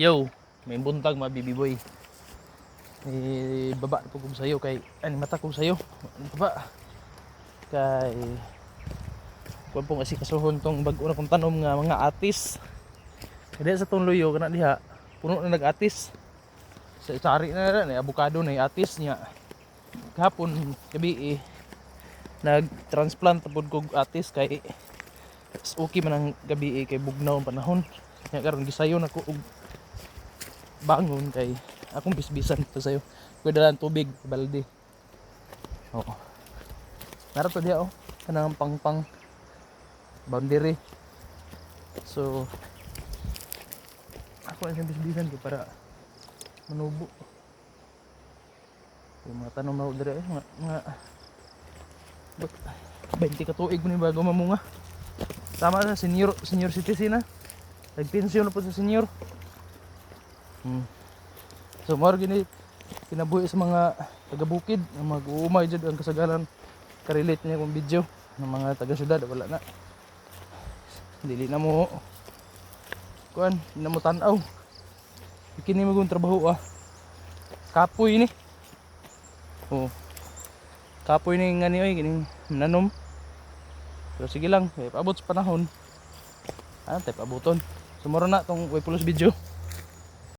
Yo, may buntag mga baby boy. Baba po ko sa'yo kay ani mata ko sa'yo. Baba kay kuan pong kasi kasuhon tong bag-o na kong tanom nga mga atis. Kaya sa tong luyo kana diha puno na nag-atis. Sa sari na na avocado na atis niya. Kahapon gabi nag-transplant pud kog atis kay okay man ang gabi kay bugnaw ang panahon. Kaya karon gisayon ako og bangon kay akong bisbisan to sayo. Kuya dalan tubig balde. Oo. Nara to diha oh. Kanang pang boundary. So ako ang bisbisan ko para manubo. Yung mga tanom na diri mga 20 ka tuig mo ni bago mamunga. Tama na senior citizen na. Nagpensyon na po sa senior. So mao gini kinabuhi sa mga taga-bukid na mag-uumay jud ang kasagaran ka-relate niya kung video ng mga taga-syudad wala na. Dili na mo kuan, na mo tan-aw. Kini magong trabaho Kapoy ni. Oh. Kapoy ni nga ni oy kining nanom. Pero sige lang, paabot sa panahon. Tay paaboton. Sumuro na tong Way Pulos video.